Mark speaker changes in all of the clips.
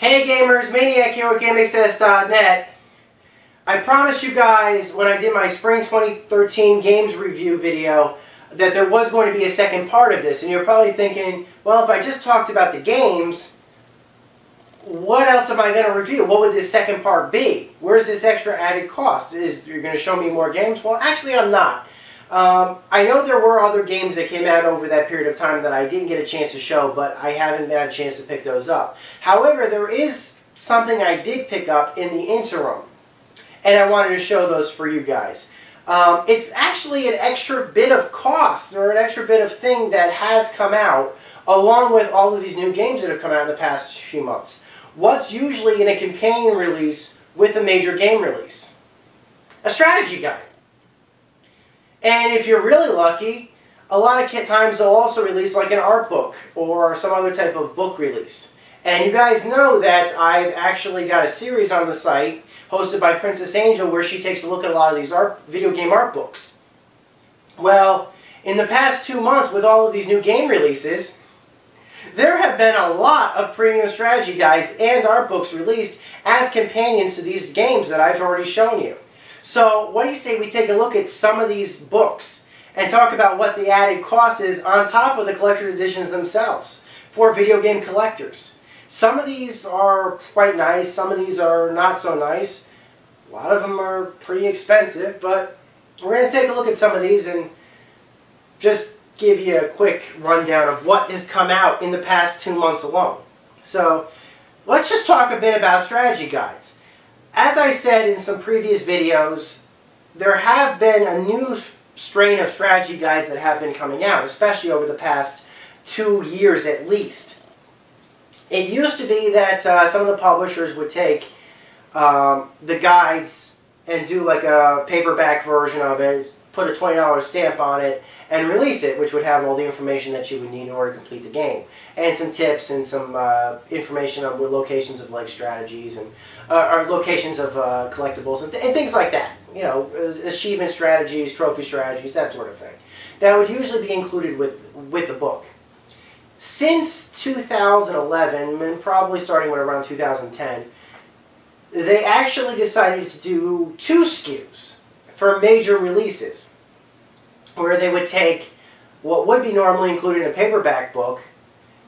Speaker 1: Hey gamers, Maniac here with GameAccess.net. I promised you guys when I did my Spring 2013 games review video that there was going to be a second part of this, and you're probably thinking, well, if I just talked about the games, what else am I going to review? What would this second part be? Where's this extra added cost? You're going to show me more games? Well, actually I'm not. I know there were other games that came out over that period of time that I didn't get a chance to show, but I haven't had a chance to pick those up. However, there is something I did pick up in the interim, and I wanted to show those for you guys. It's actually an extra bit of cost, or an extra bit of thing that has come out, along with all of these new games that have come out in the past few months. What's usually in a companion release with a major game release? A strategy guide. And if you're really lucky, a lot of times they'll also release like an art book or some other type of book release. And you guys know that I've actually got a series on the site hosted by Princess Angel where she takes a look at a lot of these video game art books. Well, in the past 2 months with all of these new game releases, there have been a lot of premium strategy guides and art books released as companions to these games that I've already shown you. So what do you say we take a look at some of these books and talk about what the added cost is on top of the collector's editions themselves for video game collectors. Some of these are quite nice, some of these are not so nice. A lot of them are pretty expensive, but we're going to take a look at some of these and just give you a quick rundown of what has come out in the past 2 months alone. So let's just talk a bit about strategy guides. As I said in some previous videos, there have been a new strain of strategy guides that have been coming out, especially over the past 2 years at least. It used to be that some of the publishers would take the guides and do like a paperback version of it, put a $20 stamp on it, and release it, which would have all the information that you would need in order to complete the game. And some tips and some information on locations of like strategies and or locations of collectibles and things like that. You know, achievement strategies, trophy strategies, that sort of thing. That would usually be included with the book. Since 2011, and probably starting with around 2010, they actually decided to do 2 SKUs for major releases, where they would take what would be normally included in a paperback book,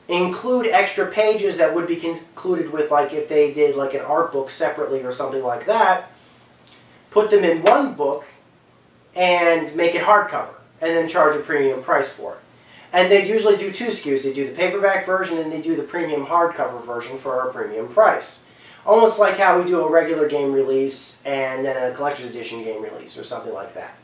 Speaker 1: include extra pages that would be included with, like if they did like an art book separately or something like that, put them in one book and make it hardcover, and then charge a premium price for it. And they'd usually do 2 SKUs. They do the paperback version and they do the premium hardcover version for a premium price. Almost like how we do a regular game release and then a collector's edition game release or something like that.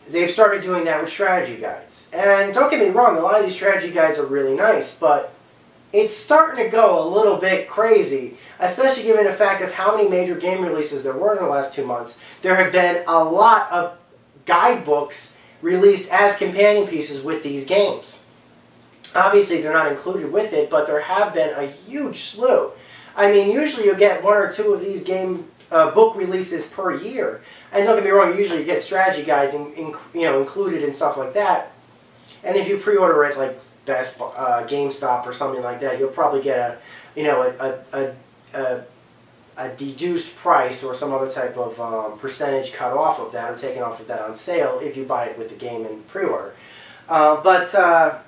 Speaker 1: They've started doing that with strategy guides. And don't get me wrong, a lot of these strategy guides are really nice, but it's starting to go a little bit crazy, especially given the fact of how many major game releases there were in the last 2 months. There have been a lot of guidebooks released as companion pieces with these games. Obviously, they're not included with it, but there have been a huge slew. I mean, usually you'll get 1 or 2 of these game book releases per year. And don't get me wrong, usually you get strategy guides included and stuff like that. And if you pre-order it like Best GameStop or something like that, you'll probably get a deduced price or some other type of percentage cut off of that or taken off of that on sale if you buy it with the game in pre-order. But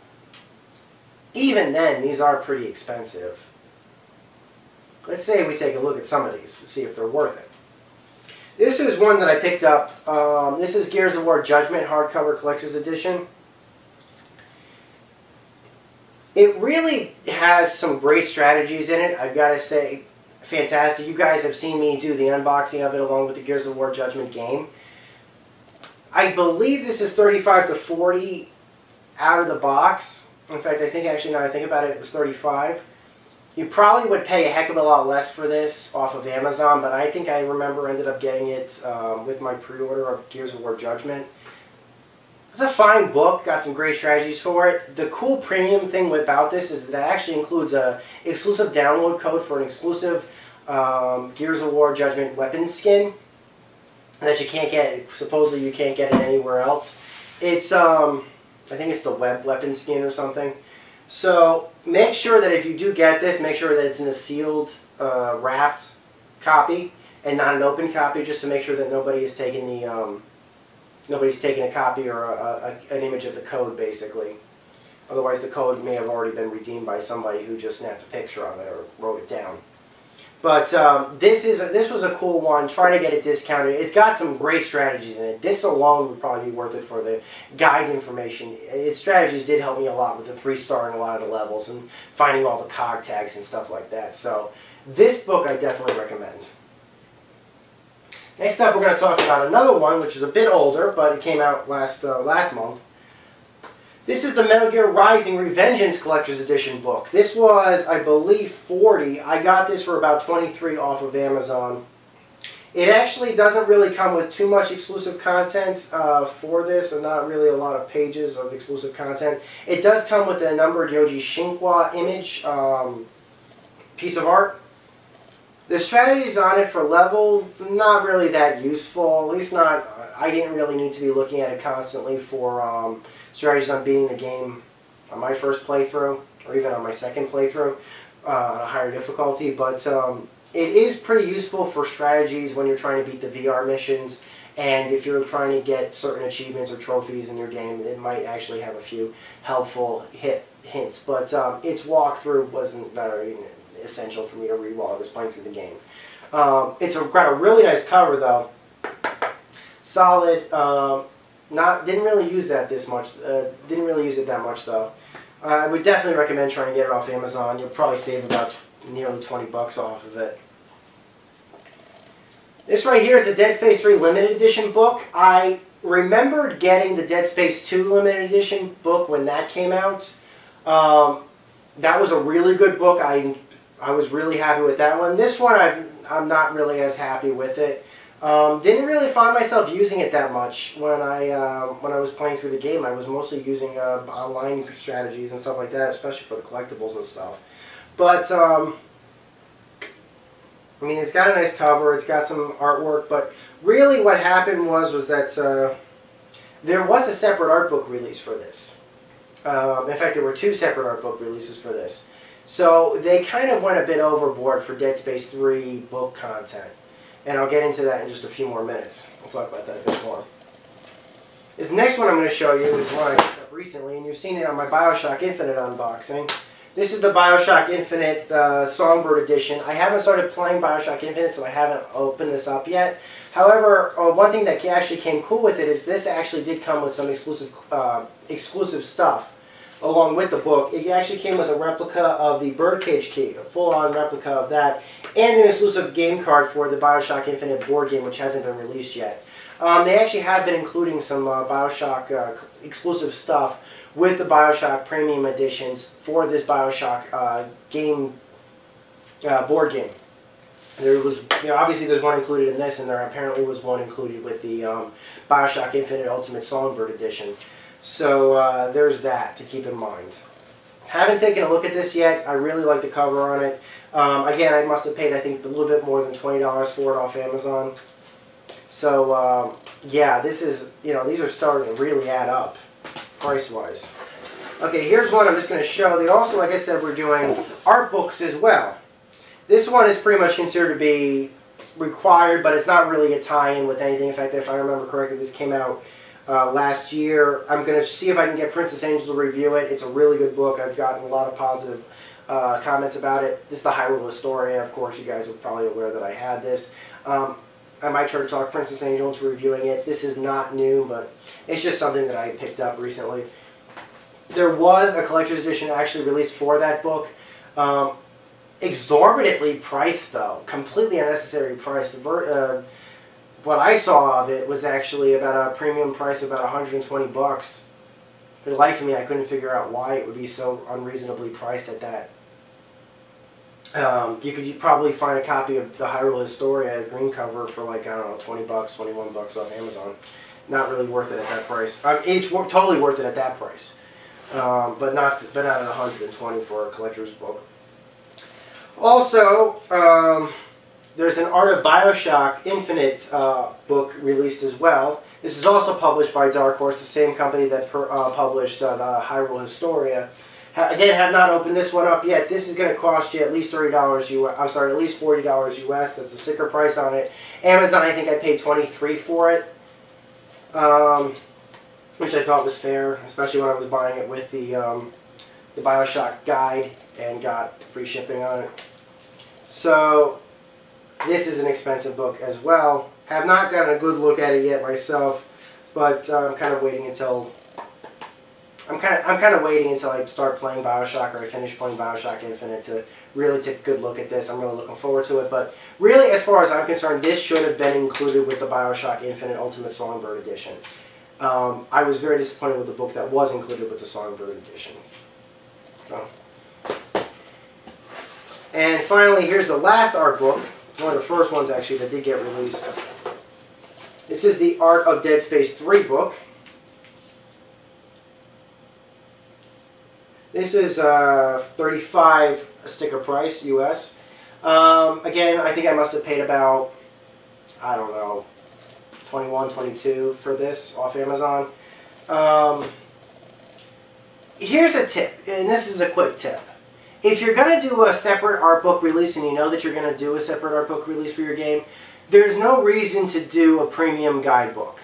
Speaker 1: even then, these are pretty expensive. Let's say we take a look at some of these to see if they're worth it. This is one that I picked up. This is Gears of War Judgement Hardcover Collector's Edition. It really has some great strategies in it. I've got to say, fantastic. You guys have seen me do the unboxing of it along with the Gears of War Judgement game. I believe this is $35 to $40 out of the box. In fact, I think actually now I think about it, it was $35. You probably would pay a heck of a lot less for this off of Amazon, but I think I remember ended up getting it with my pre-order of Gears of War Judgement. It's a fine book, got some great strategies for it. The cool premium thing about this is that it actually includes an exclusive download code for an exclusive Gears of War Judgement weapon skin that you can't get, supposedly you can't get it anywhere else. It's, I think it's the web weapon skin or something. So make sure that if you do get this, make sure that it's in a sealed, wrapped copy and not an open copy, just to make sure that nobody is taking the nobody's taken a copy or an image of the code, basically. Otherwise, the code may have already been redeemed by somebody who just snapped a picture of it or wrote it down. But this was a cool one. Try to get it discounted. It's got some great strategies in it. This alone would probably be worth it for the guide information. Its strategies did help me a lot with the 3-star and a lot of the levels and finding all the cog tags and stuff like that. So this book I definitely recommend. Next up, we're going to talk about another one, which is a bit older, but it came out last month. This is the Metal Gear Rising Revengeance Collector's Edition book. This was, I believe, $40. I got this for about $23 off of Amazon. It actually doesn't really come with too much exclusive content for this, and not really a lot of pages of exclusive content. It does come with a numbered Yoji Shinkwa image piece of art. The strategies on it for level, not really that useful. At least not, I didn't really need to be looking at it constantly for strategies on beating the game on my first playthrough, or even on my second playthrough on a higher difficulty. But it is pretty useful for strategies when you're trying to beat the VR missions, and if you're trying to get certain achievements or trophies in your game, it might actually have a few helpful hints. But its walkthrough wasn't very essential for me to read while I was playing through the game. It's got a really nice cover though. Solid. Didn't really use that this much. Didn't really use it that much though. I would definitely recommend trying to get it off Amazon. You'll probably save about nearly 20 bucks off of it. This right here is the Dead Space 3 Limited Edition book. I remembered getting the Dead Space 2 Limited Edition book when that came out. That was a really good book. I was really happy with that one. This one, I'm not really as happy with it. Didn't really find myself using it that much when I was playing through the game. I was mostly using online strategies and stuff like that, especially for the collectibles and stuff. But I mean, it's got a nice cover. It's got some artwork. But really, what happened was that there was a separate art book release for this. In fact, there were 2 separate art book releases for this. So they kind of went a bit overboard for Dead Space 3 book content. And I'll get into that in just a few more minutes. We'll talk about that a bit more. This next one I'm going to show you is one I picked up recently, and you've seen it on my Bioshock Infinite unboxing. This is the Bioshock Infinite Songbird edition. I haven't started playing Bioshock Infinite, so I haven't opened this up yet. However, one thing that actually came cool with it is this actually did come with some exclusive stuff along with the book. It actually came with a replica of the Birdcage key, a full-on replica of that, and an exclusive game card for the Bioshock Infinite board game, which hasn't been released yet. They actually have been including some Bioshock exclusive stuff with the Bioshock Premium Editions for this Bioshock board game. There was, obviously there's one included in this, and there apparently was one included with the Bioshock Infinite Ultimate Songbird Edition. So there's that to keep in mind. Haven't taken a look at this yet. I really like the cover on it. Again, I must have paid, I think, a little bit more than $20 for it off Amazon. So yeah, this is, these are starting to really add up price-wise. Okay, here's one I'm just going to show. They also, like I said, we're doing art books as well. This one is pretty much considered to be required, but it's not really a tie-in with anything. In fact, if I remember correctly, this came out last year. I'm going to see if I can get Princess Angel to review it. It's a really good book. I've gotten a lot of positive comments about it. This is the Hyrule Historia. Of course, you guys are probably aware that I had this. I might try to talk Princess Angel into reviewing it. This is not new, but it's just something that I picked up recently. There was a collector's edition actually released for that book. Exorbitantly priced, though. Completely unnecessary price. What I saw of it was actually about a premium price of about 120 bucks. For the life of me, I couldn't figure out why it would be so unreasonably priced at that. You could probably find a copy of the Hyrule Historia green cover for like, I don't know, 20 bucks, 21 bucks on Amazon. Not really worth it at that price. It's totally worth it at that price. But not at 120 for a collector's book. Also, there's an Art of Bioshock Infinite book released as well. This is also published by Dark Horse, the same company that published the Hyrule Historia. Again, have not opened this one up yet. This is going to cost you at least $30 US. I'm sorry, at least $40 US. That's the sticker price on it. Amazon, I think I paid $23 for it, which I thought was fair, especially when I was buying it with the Bioshock guide and got free shipping on it. So this is an expensive book as well. Have not gotten a good look at it yet myself, but I'm kind of waiting until I start playing Bioshock, or I finish playing Bioshock Infinite, to really take a good look at this. I'm really looking forward to it. But really, as far as I'm concerned, this should have been included with the Bioshock Infinite Ultimate Songbird Edition. I was very disappointed with the book that was included with the Songbird Edition. So. And finally, here's the last art book. One of the first ones, actually, that did get released. This is the Art of Dead Space 3 book. This is $35 sticker price, US. Again, I think I must have paid about, I don't know, $21, $22 for this off Amazon. Here's a tip, and this is a quick tip. If you're going to do a separate art book release, and you know that you're going to do a separate art book release for your game, there's no reason to do a premium guidebook.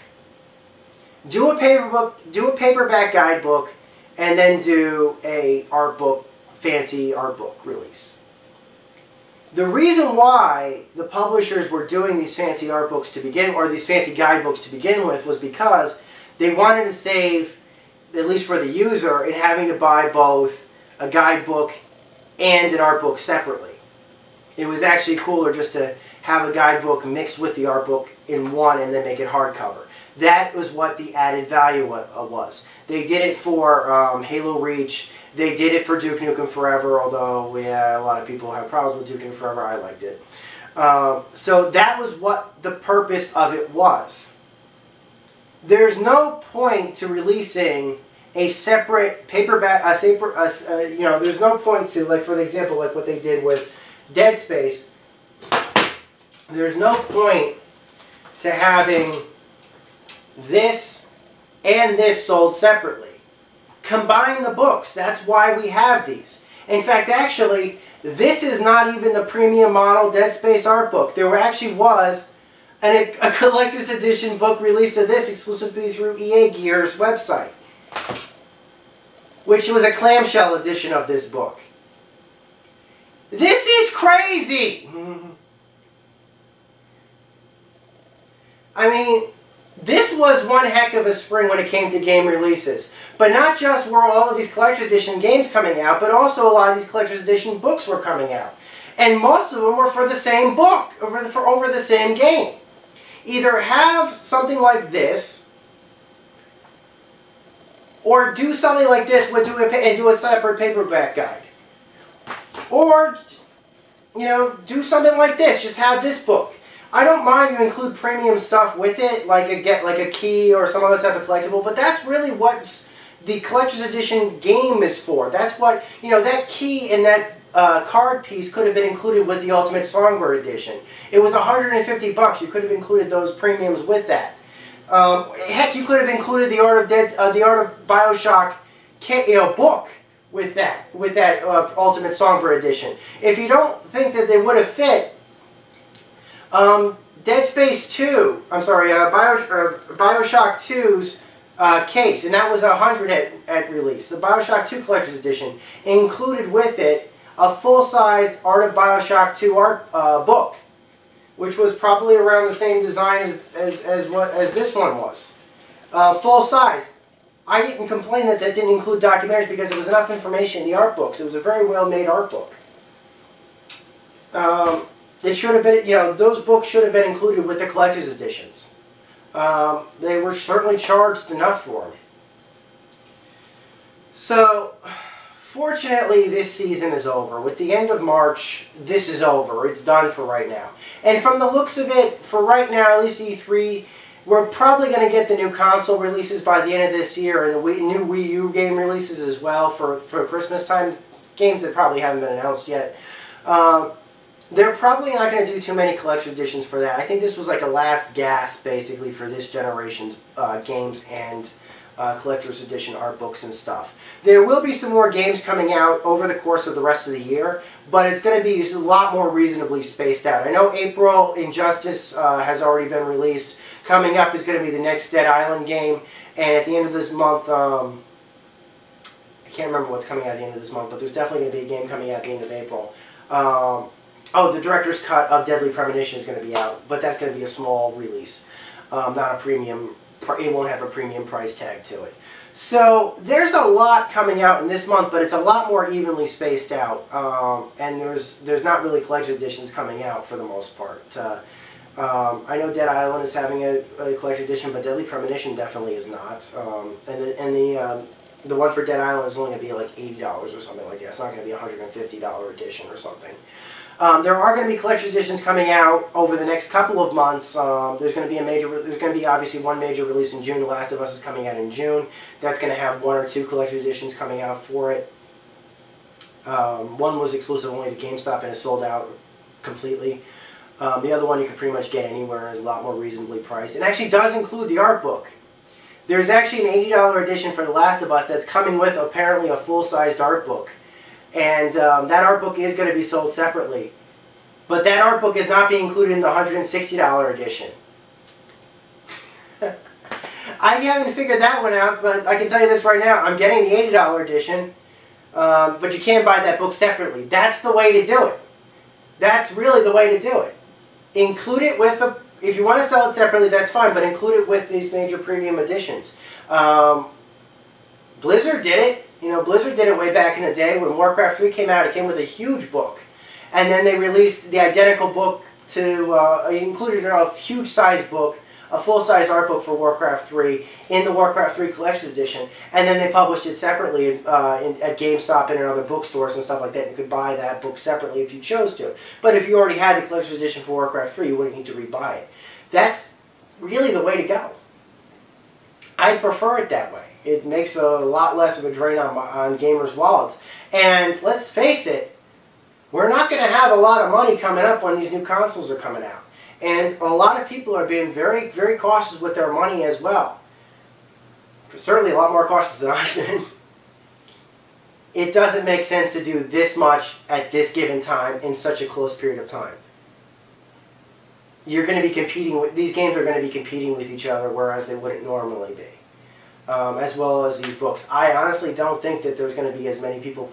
Speaker 1: Do a paperback guidebook, and then do a art book, fancy art book release. The reason why the publishers were doing these fancy art books to begin, or these fancy guidebooks to begin with, was because they wanted to save, at least for the user, in having to buy both a guidebook and an art book separately. It was actually cooler just to have a guidebook mixed with the art book in one and then make it hardcover. That was what the added value was. They did it for Halo Reach. They did it for Duke Nukem Forever, although yeah, a lot of people have problems with Duke Nukem Forever. I liked it. So that was what the purpose of it was. There's no point to releasing a separate paperback, there's no point to, like for the example, like what they did with Dead Space. There's no point to having this and this sold separately. Combine the books. That's why we have these. In fact, actually, this is not even the premium model Dead Space art book. There actually was a collector's edition book released of this exclusively through EA Gear's website, which was a clamshell edition of this book. This is crazy! I mean, this was one heck of a spring when it came to game releases. But not just were all of these collector's edition games coming out, but also a lot of these collector's edition books were coming out. And most of them were for the same book, over the same game. Either have something like this, or do something like this and do a separate paperback guide. Or, you know, do something like this. Just have this book. I don't mind you include premium stuff with it, like a key or some other type of collectible, but that's really what the collector's edition game is for. That's what, you know, that key and that card piece could have been included with the Ultimate Songbird edition. It was $150. You could have included those premiums with that. Heck, you could have included the Art of Bioshock, book with that Ultimate Songbird edition. If you don't think that they would have fit, Dead Space 2, I'm sorry, Bioshock 2's case, and that was $100 at release. The Bioshock 2 Collector's Edition included with it a full-sized Art of Bioshock 2 art book, which was probably around the same design as this one was. Full size. I didn't complain that didn't include documentaries because there was enough information in the art books. It was a very well-made art book. It should have been, those books should have been included with the collector's editions. They were certainly charged enough for them. So, fortunately, this season is over. With the end of March, this is over. It's done for right now. And from the looks of it, for right now, at least E3, we're probably going to get the new console releases by the end of this year, and the new Wii U game releases as well for Christmas time. Games that probably haven't been announced yet. They're probably not going to do too many collection editions for that. I think this was like a last gasp, basically, for this generation's games and collector's edition art books and stuff. There will be some more games coming out over the course of the rest of the year, but it's going to be a lot more reasonably spaced out. I know April Injustice has already been released. Coming up is going to be the next Dead Island game, and at the end of this month, I can't remember what's coming out at the end of this month, but there's definitely going to be a game coming out at the end of April. Oh, the director's cut of Deadly Premonition is going to be out, but that's going to be a small release, not a premium. It won't have a premium price tag to it. So there's a lot coming out in this month, but it's a lot more evenly spaced out, and there's not really collector's editions coming out for the most part. I know Dead Island is having a collector's edition, but Deadly Premonition definitely is not. The one for Dead Island is only going to be like $80 or something like that. It's not going to be a $150 edition or something. There are going to be collector's editions coming out over the next couple of months. There's going to be obviously one major release in June. The Last of Us is coming out in June. That's going to have 1 or 2 collector's editions coming out for it. One was exclusive only to GameStop and is sold out completely. The other one you can pretty much get anywhere and is a lot more reasonably priced. It actually does include the art book. There's actually an $80 edition for The Last of Us that's coming with apparently a full-sized art book. And that art book is going to be sold separately. But that art book is not being included in the $160 edition. I haven't figured that one out, but I can tell you this right now. I'm getting the $80 edition, but you can't buy that book separately. That's the way to do it. That's really the way to do it. Include it with a... If you want to sell it separately, that's fine, but include it with these major premium editions. Blizzard did it. You know, Blizzard did it way back in the day. When Warcraft 3 came out, it came with a huge book. And then they released the identical book to... included a huge-sized book, a full-size art book for Warcraft 3 in the Warcraft 3 Collector's Edition. And then they published it separately at GameStop and in other bookstores and stuff like that. You could buy that book separately if you chose to. But if you already had the Collector's Edition for Warcraft 3, you wouldn't need to rebuy it. That's really the way to go. I prefer it that way. It makes a lot less of a drain on gamers' wallets. And let's face it, we're not going to have a lot of money coming up when these new consoles are coming out. And a lot of people are being very, very cautious with their money as well. Certainly a lot more cautious than I've been. It doesn't make sense to do this much at this given time in such a close period of time. You're going to be competing with... These games are going to be competing with each other, whereas they wouldn't normally be. As well as these books. I honestly don't think that there's going to be as many people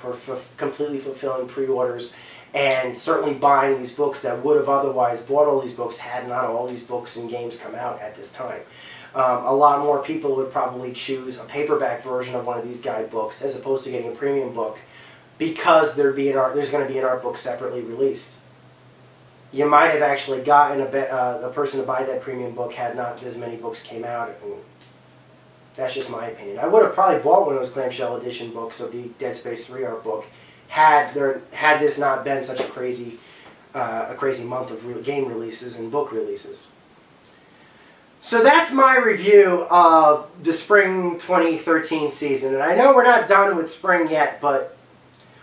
Speaker 1: completely fulfilling pre-orders and certainly buying these books that would have otherwise bought all these books had not all these books and games come out at this time. A lot more people would probably choose a paperback version of one of these guidebooks as opposed to getting a premium book because there's going to be an art book separately released. You might have actually gotten a person to buy that premium book had not as many books came out. That's just my opinion. I would have probably bought one of those clamshell edition books of the Dead Space 3 art book had this not been such a crazy month of game releases and book releases. So that's my review of the spring 2013 season. And I know we're not done with spring yet, but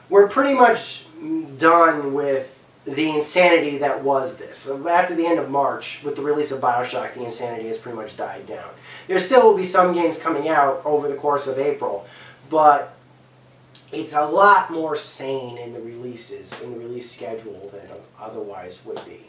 Speaker 1: we're pretty much done with the insanity that was this. After the end of March, with the release of Bioshock, the insanity has pretty much died down. There still will be some games coming out over the course of April, but it's a lot more sane in the releases, in the release schedule than it otherwise would be.